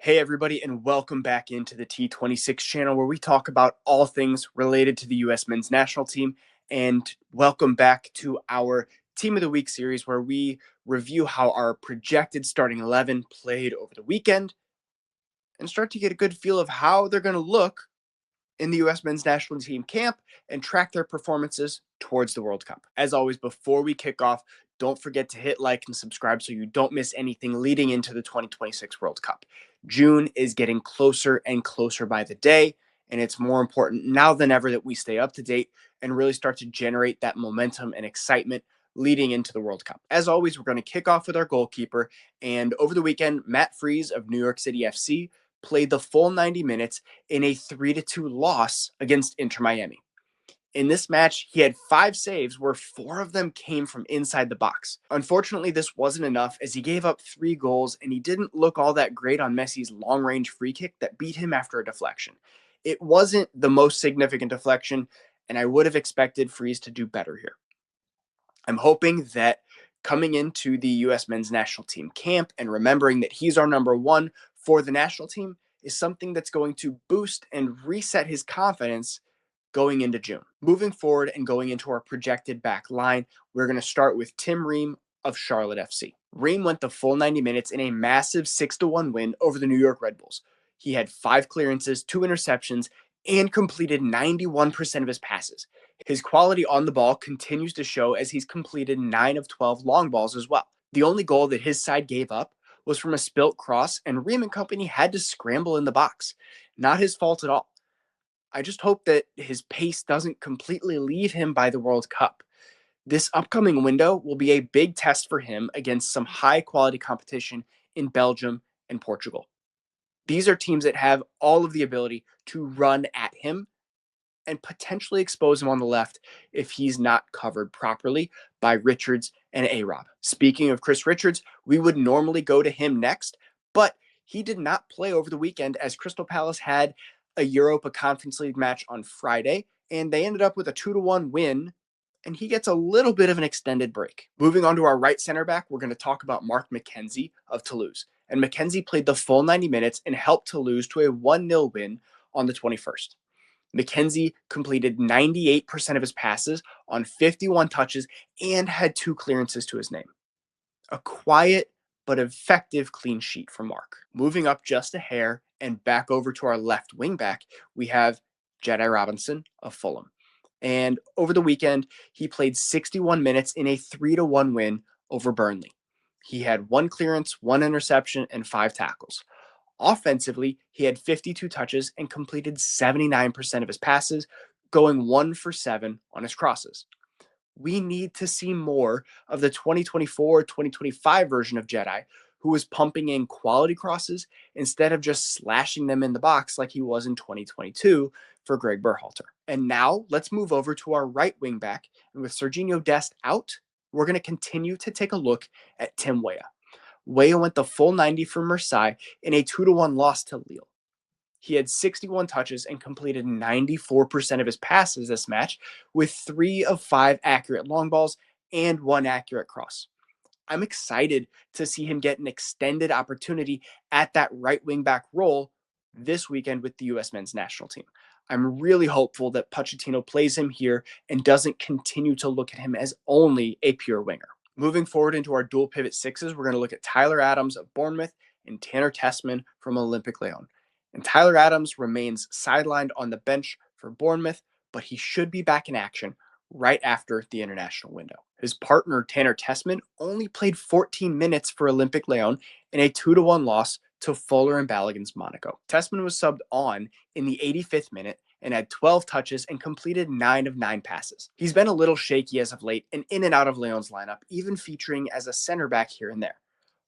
Hey everybody, and welcome back into the T26 channel where we talk about all things related to the US men's national team. And welcome back to our Team of the Week series where we review how our projected starting 11 played over the weekend and start to get a good feel of how they're going to look in the US men's national team camp and track their performances towards the World Cup. As always, before we kick off, don't forget to hit like and subscribe so you don't miss anything leading into the 2026 World Cup. June is getting closer and closer by the day, and it's more important now than ever that we stay up to date and really start to generate that momentum and excitement leading into the World Cup. As always, we're going to kick off with our goalkeeper, and over the weekend, Matt Freese of New York City FC played the full 90 minutes in a 3-2 loss against Inter Miami. In this match, he had 5 saves where 4 of them came from inside the box. Unfortunately, this wasn't enough as he gave up 3 goals and he didn't look all that great on Messi's long-range free kick that beat him after a deflection. It wasn't the most significant deflection, and I would have expected Freese to do better here. I'm hoping that coming into the U.S. men's national team camp and remembering that he's our number 1 for the national team is something that's going to boost and reset his confidence going into June. Moving forward and going into our projected back line, we're going to start with Tim Ream of Charlotte FC. Ream went the full 90 minutes in a massive 6-1 win over the New York Red Bulls. He had 5 clearances, 2 interceptions, and completed 91% of his passes. His quality on the ball continues to show as he's completed 9 of 12 long balls as well. The only goal that his side gave up was from a spilt cross, and Ream and company had to scramble in the box. Not his fault at all. I just hope that his pace doesn't completely leave him by the World Cup. This upcoming window will be a big test for him against some high-quality competition in Belgium and Portugal. These are teams that have all of the ability to run at him and potentially expose him on the left if he's not covered properly by Richards and A-Rob. Speaking of Chris Richards, we would normally go to him next, but he did not play over the weekend as Crystal Palace had a Europa Conference League match on Friday, and they ended up with a 2-1 win, and he gets a little bit of an extended break. Moving on to our right center back, we're going to talk about Mckenzie of Toulouse. And Mckenzie played the full 90 minutes and helped Toulouse to a 1-0 win on the 21st. Mckenzie completed 98% of his passes on 51 touches and had 2 clearances to his name. A quiet but effective clean sheet from Mark. Moving up just a hair and back over to our left wing back, we have Jedi Robinson of Fulham. And over the weekend, he played 61 minutes in a 3-1 win over Burnley. He had 1 clearance, 1 interception, and 5 tackles. Offensively, he had 52 touches and completed 79% of his passes, going 1 for 7 on his crosses. We need to see more of the 2024-2025 version of Jedi, who was pumping in quality crosses instead of just slashing them in the box like he was in 2022 for Greg Berhalter. And now let's move over to our right wing back. And with Serginho Dest out, we're going to continue to take a look at Tim Weah. Weah went the full 90 for Marseille in a 2-1 loss to Lille. He had 61 touches and completed 94% of his passes this match with 3 of 5 accurate long balls and 1 accurate cross. I'm excited to see him get an extended opportunity at that right wing back role this weekend with the U.S. men's national team. I'm really hopeful that Pochettino plays him here and doesn't continue to look at him as only a pure winger. Moving forward into our dual pivot sixes, we're going to look at Tyler Adams of Bournemouth and Tanner Tessmann from Olympique Lyon. And Tyler Adams remains sidelined on the bench for Bournemouth, but he should be back in action right after the international window. His partner, Tanner Tessmann, only played 14 minutes for Olympique Lyon in a 2-1 loss to Fuller and Balogun's Monaco. Tessmann was subbed on in the 85th minute and had 12 touches and completed 9 of 9 passes. He's been a little shaky as of late and in and out of Lyon's lineup, even featuring as a center back here and there.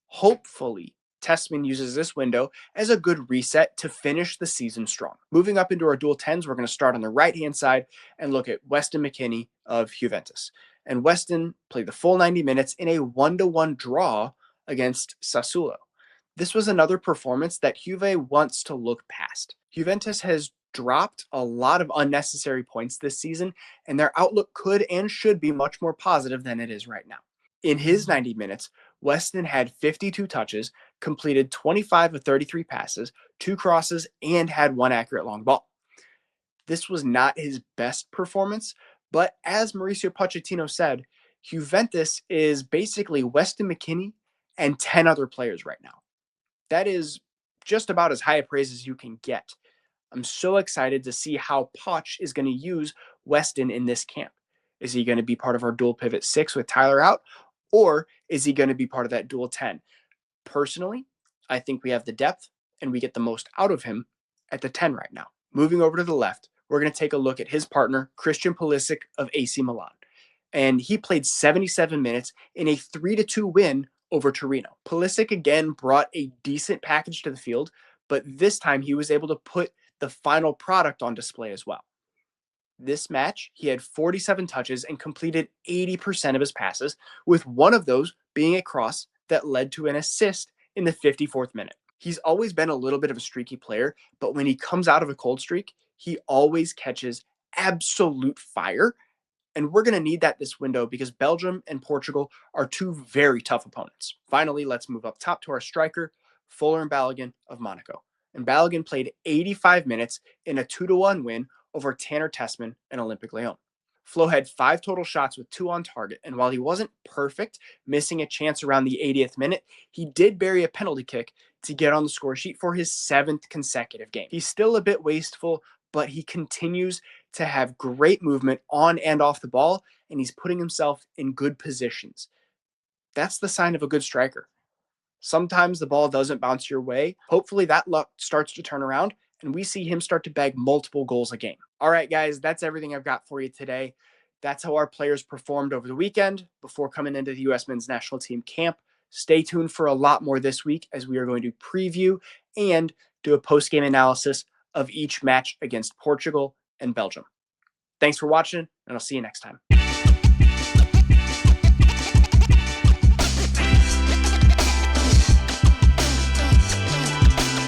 Hopefully, Tessmann uses this window as a good reset to finish the season strong. Moving up into our dual 10s, we're going to start on the right-hand side and look at Weston Mckennie of Juventus. And Weston played the full 90 minutes in a 1-1 draw against Sassuolo. This was another performance that Juve wants to look past. Juventus has dropped a lot of unnecessary points this season, and their outlook could and should be much more positive than it is right now. In his 90 minutes, Weston had 52 touches, completed 25 of 33 passes, 2 crosses, and had 1 accurate long ball. This was not his best performance, but as Mauricio Pochettino said, Juventus is basically Weston McKennie and 10 other players right now. That is just about as high a praise as you can get. I'm so excited to see how Poch is going to use Weston in this camp. Is he going to be part of our dual pivot 6 with Tyler out, or is he going to be part of that dual 10? Personally, I think we have the depth and we get the most out of him at the 10 right now. Moving over to the left, we're going to take a look at his partner, Christian Pulisic of AC Milan. And he played 77 minutes in a 3-2 win over Torino. Pulisic again brought a decent package to the field, but this time he was able to put the final product on display as well. This match, he had 47 touches and completed 80% of his passes, with one of those being a cross that led to an assist in the 54th minute. He's always been a little bit of a streaky player, but when he comes out of a cold streak, he always catches absolute fire. And we're going to need that this window because Belgium and Portugal are 2 very tough opponents. Finally, let's move up top to our striker, Folarin Balogun of Monaco. And Balogun played 85 minutes in a 2-1 win over Tanner Tessmann and Olympique Lyon. Flo had 5 total shots with 2 on target, and while he wasn't perfect, missing a chance around the 80th minute, he did bury a penalty kick to get on the score sheet for his 7th consecutive game. He's still a bit wasteful, but he continues to have great movement on and off the ball, and he's putting himself in good positions. That's the sign of a good striker. Sometimes the ball doesn't bounce your way. Hopefully that luck starts to turn around and we see him start to bag multiple goals a game. All right, guys, that's everything I've got for you today. That's how our players performed over the weekend before coming into the U.S. men's national team camp. Stay tuned for a lot more this week as we are going to preview and do a post-game analysis of each match against Portugal and Belgium. Thanks for watching, and I'll see you next time.